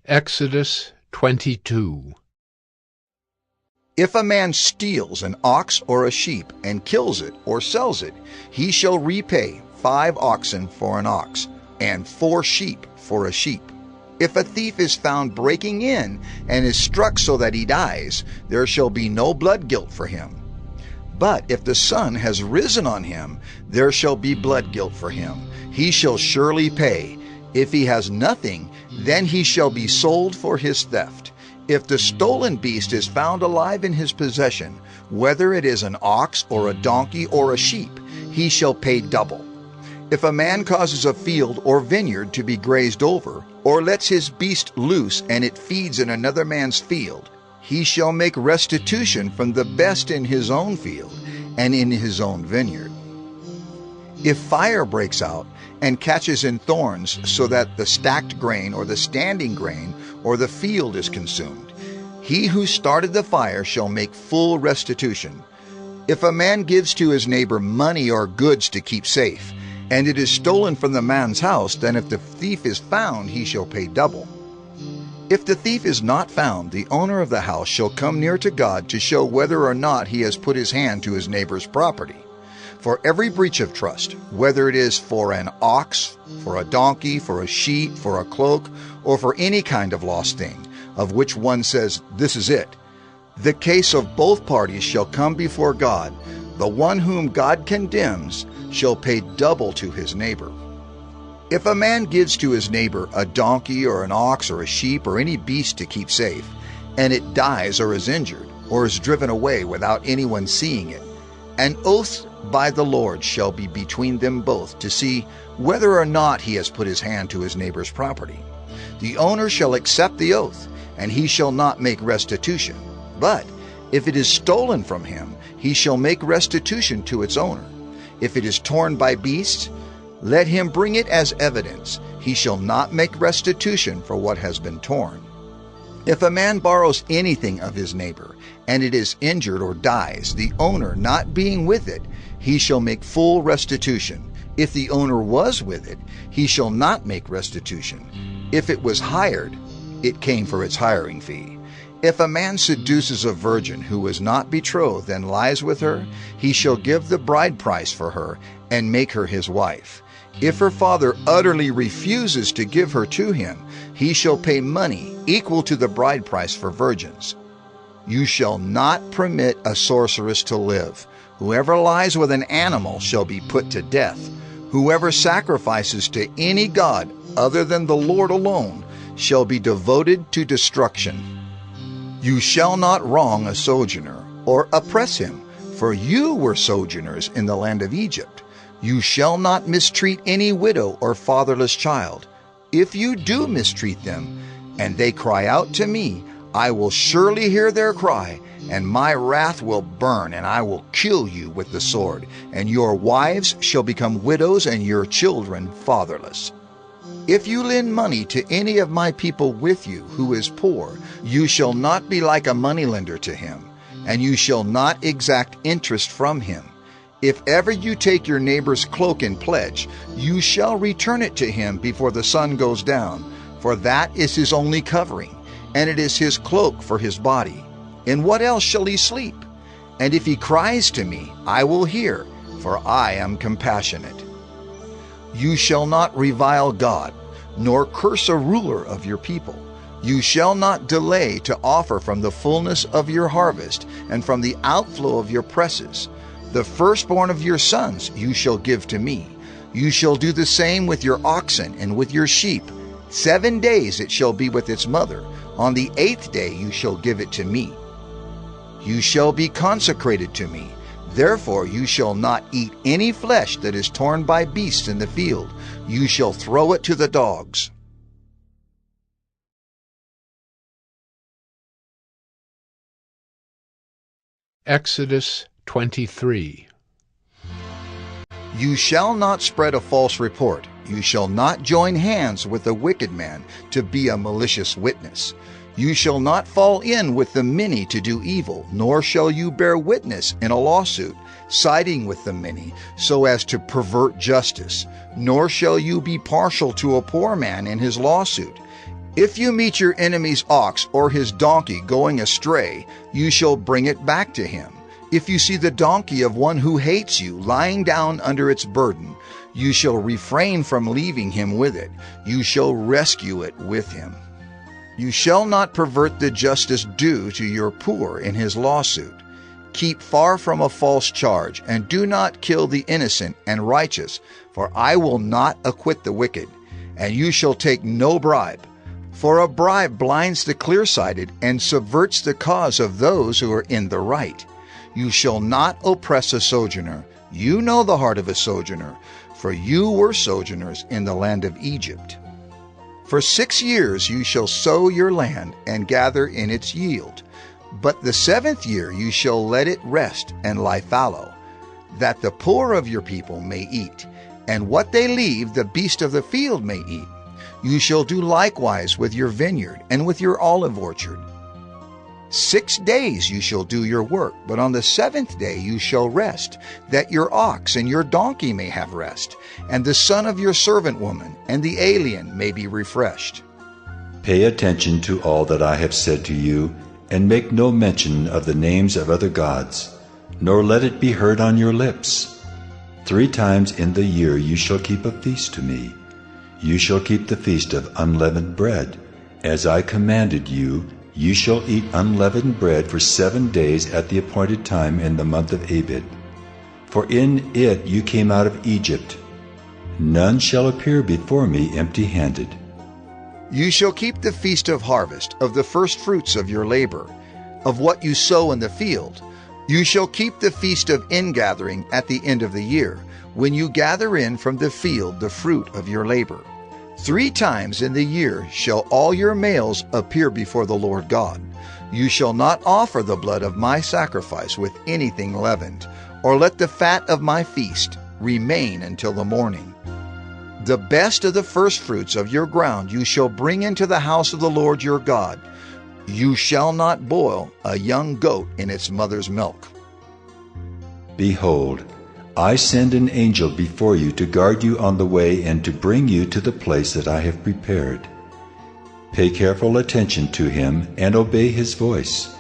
Exodus 22. If a man steals an ox or a sheep and kills it or sells it, he shall repay 5 oxen for an ox and 4 sheep for a sheep. If a thief is found breaking in and is struck so that he dies, there shall be no blood guilt for him. But if the sun has risen on him, there shall be blood guilt for him. He shall surely pay. If he has nothing, then he shall be sold for his theft. If the stolen beast is found alive in his possession, whether it is an ox or a donkey or a sheep, he shall pay double. If a man causes a field or vineyard to be grazed over, or lets his beast loose and it feeds in another man's field, he shall make restitution from the best in his own field and in his own vineyard. If fire breaks out and catches in thorns so that the stacked grain or the standing grain or the field is consumed, he who started the fire shall make full restitution. If a man gives to his neighbor money or goods to keep safe, and it is stolen from the man's house, then if the thief is found, he shall pay double. If the thief is not found, the owner of the house shall come near to God to show whether or not he has put his hand to his neighbor's property. For every breach of trust, whether it is for an ox, for a donkey, for a sheep, for a cloak, or for any kind of lost thing, of which one says, "This is it," the case of both parties shall come before God. The one whom God condemns shall pay double to his neighbor. If a man gives to his neighbor a donkey or an ox or a sheep or any beast to keep safe, and it dies or is injured, or is driven away without anyone seeing it, an oath by the Lord shall be between them both to see whether or not he has put his hand to his neighbor's property. The owner shall accept the oath, and he shall not make restitution. But if it is stolen from him, he shall make restitution to its owner. If it is torn by beasts, let him bring it as evidence. He shall not make restitution for what has been torn. If a man borrows anything of his neighbor, and it is injured or dies, the owner not being with it, he shall make full restitution. If the owner was with it, he shall not make restitution. If it was hired, it came for its hiring fee. If a man seduces a virgin who is not betrothed and lies with her, he shall give the bride price for her and make her his wife. If her father utterly refuses to give her to him, he shall pay money equal to the bride price for virgins. You shall not permit a sorceress to live. Whoever lies with an animal shall be put to death. Whoever sacrifices to any god other than the Lord alone shall be devoted to destruction. You shall not wrong a sojourner or oppress him, for you were sojourners in the land of Egypt. You shall not mistreat any widow or fatherless child. If you do mistreat them, and they cry out to me, I will surely hear their cry, and my wrath will burn, and I will kill you with the sword, and your wives shall become widows, and your children fatherless. If you lend money to any of my people with you who is poor, you shall not be like a moneylender to him, and you shall not exact interest from him. If ever you take your neighbor's cloak in pledge, you shall return it to him before the sun goes down, for that is his only covering, and it is his cloak for his body. In what else shall he sleep? And if he cries to me, I will hear, for I am compassionate. You shall not revile God, nor curse a ruler of your people. You shall not delay to offer from the fullness of your harvest, and from the outflow of your presses. The firstborn of your sons you shall give to me. You shall do the same with your oxen and with your sheep. 7 days it shall be with its mother. On the 8th day you shall give it to me. You shall be consecrated to me. Therefore you shall not eat any flesh that is torn by beasts in the field. You shall throw it to the dogs. Exodus 23. You shall not spread a false report. You shall not join hands with a wicked man to be a malicious witness. You shall not fall in with the many to do evil, nor shall you bear witness in a lawsuit, siding with the many, so as to pervert justice. Nor shall you be partial to a poor man in his lawsuit. If you meet your enemy's ox or his donkey going astray, you shall bring it back to him. If you see the donkey of one who hates you lying down under its burden, you shall refrain from leaving him with it. You shall rescue it with him. You shall not pervert the justice due to your poor in his lawsuit. Keep far from a false charge, and do not kill the innocent and righteous, for I will not acquit the wicked. And you shall take no bribe, for a bribe blinds the clear-sighted and subverts the cause of those who are in the right. You shall not oppress a sojourner. You know the heart of a sojourner, for you were sojourners in the land of Egypt. For 6 years you shall sow your land and gather in its yield. But the 7th year you shall let it rest and lie fallow, that the poor of your people may eat, and what they leave the beast of the field may eat. You shall do likewise with your vineyard and with your olive orchard. 6 days you shall do your work, but on the 7th day you shall rest, that your ox and your donkey may have rest, and the son of your servant woman and the alien may be refreshed. Pay attention to all that I have said to you, and make no mention of the names of other gods, nor let it be heard on your lips. 3 times in the year you shall keep a feast to me. You shall keep the feast of unleavened bread. As I commanded you, you shall eat unleavened bread for 7 days at the appointed time in the month of Abib. For in it you came out of Egypt. None shall appear before me empty-handed. You shall keep the feast of harvest, of the first fruits of your labor, of what you sow in the field. You shall keep the feast of ingathering at the end of the year, when you gather in from the field the fruit of your labor. 3 times in the year shall all your males appear before the Lord God. You shall not offer the blood of my sacrifice with anything leavened, or let the fat of my feast remain until the morning. The best of the firstfruits of your ground you shall bring into the house of the Lord your God. You shall not boil a young goat in its mother's milk. Behold, I send an angel before you to guard you on the way and to bring you to the place that I have prepared. Pay careful attention to him and obey his voice.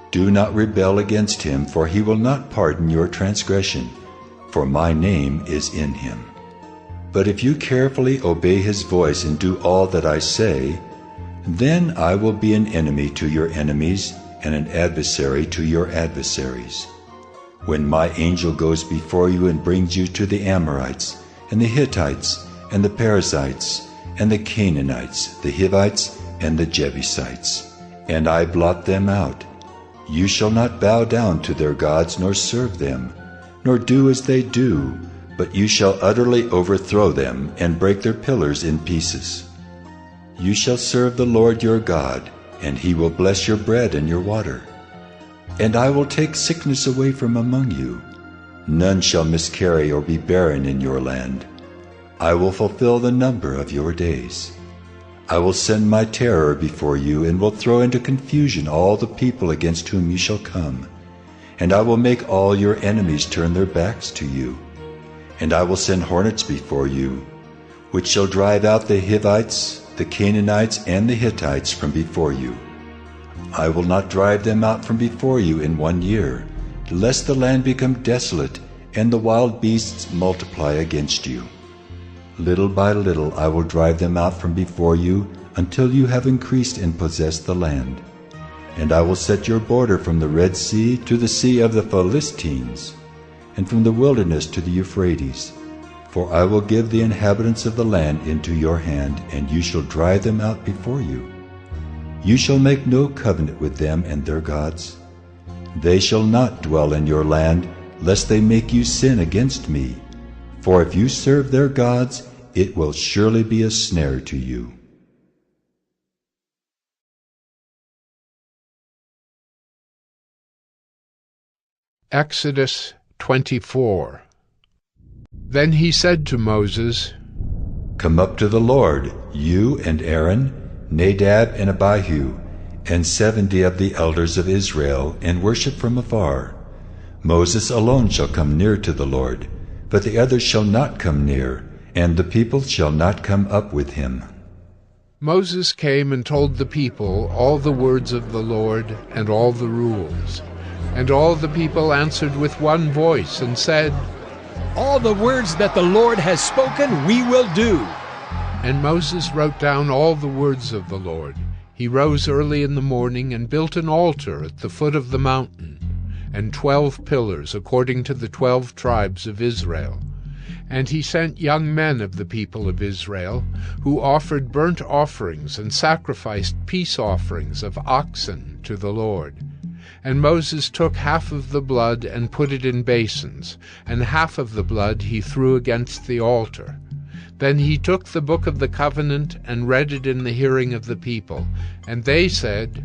Do not rebel against him, for he will not pardon your transgression, for my name is in him. But if you carefully obey his voice and do all that I say, then I will be an enemy to your enemies and an adversary to your adversaries. When my angel goes before you and brings you to the Amorites, and the Hittites, and the Perizzites, and the Canaanites, the Hivites, and the Jebusites, and I blot them out, you shall not bow down to their gods nor serve them, nor do as they do, but you shall utterly overthrow them and break their pillars in pieces. You shall serve the Lord your God, and he will bless your bread and your water. And I will take sickness away from among you. None shall miscarry or be barren in your land. I will fulfill the number of your days. I will send my terror before you, and will throw into confusion all the people against whom you shall come. And I will make all your enemies turn their backs to you. And I will send hornets before you, which shall drive out the Hivites, the Canaanites, and the Hittites from before you. I will not drive them out from before you in 1 year, lest the land become desolate, and the wild beasts multiply against you. Little by little I will drive them out from before you, until you have increased and possessed the land. And I will set your border from the Red Sea to the Sea of the Philistines, and from the wilderness to the Euphrates. For I will give the inhabitants of the land into your hand, and you shall drive them out before you. You shall make no covenant with them and their gods. They shall not dwell in your land, lest they make you sin against me. For if you serve their gods, it will surely be a snare to you. Exodus 24. Then he said to Moses, Come up to the Lord, you and Aaron, Nadab and Abihu, and 70 of the elders of Israel, and worship from afar. Moses alone shall come near to the Lord, but the others shall not come near, and the people shall not come up with him. Moses came and told the people all the words of the Lord and all the rules. And all the people answered with one voice and said, "All the words that the Lord has spoken we will do." And Moses wrote down all the words of the Lord. He rose early in the morning and built an altar at the foot of the mountain, and 12 pillars according to the 12 tribes of Israel. And he sent young men of the people of Israel, who offered burnt offerings and sacrificed peace offerings of oxen to the Lord. And Moses took half of the blood and put it in basins, and half of the blood he threw against the altar. Then he took the book of the covenant and read it in the hearing of the people. And they said,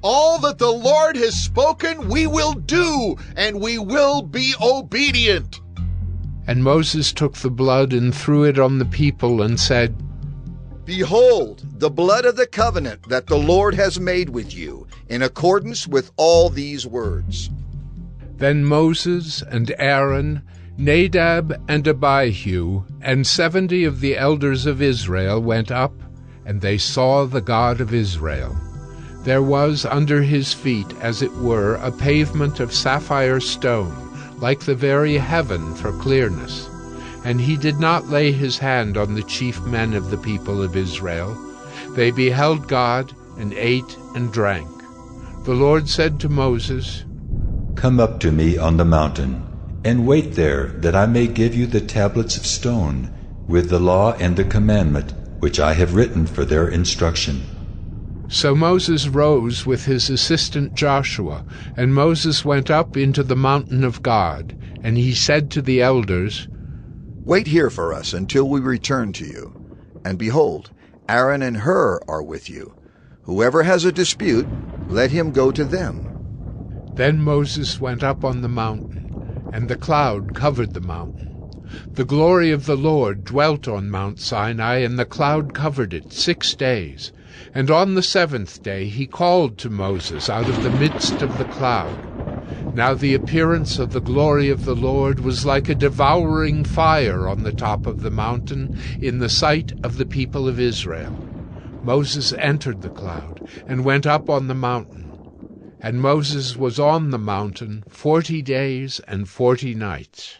"All that the Lord has spoken we will do, and we will be obedient." And Moses took the blood and threw it on the people and said, "Behold, the blood of the covenant that the Lord has made with you, in accordance with all these words." Then Moses and Aaron, Nadab and Abihu, and 70 of the elders of Israel went up, and they saw the God of Israel. There was under his feet, as it were, a pavement of sapphire stone, like the very heaven for clearness. And he did not lay his hand on the chief men of the people of Israel. They beheld God, and ate and drank. The Lord said to Moses, "Come up to me on the mountain, and wait there, that I may give you the tablets of stone, with the law and the commandment, which I have written for their instruction." So Moses rose with his assistant Joshua, and Moses went up into the mountain of God. And he said to the elders, "Wait here for us until we return to you. And behold, Aaron and Hur are with you. Whoever has a dispute, let him go to them." Then Moses went up on the mountain, and the cloud covered the mountain. The glory of the Lord dwelt on Mount Sinai, and the cloud covered it 6 days. And on the 7th day he called to Moses out of the midst of the cloud. Now the appearance of the glory of the Lord was like a devouring fire on the top of the mountain in the sight of the people of Israel. Moses entered the cloud and went up on the mountain. And Moses was on the mountain 40 days and 40 nights.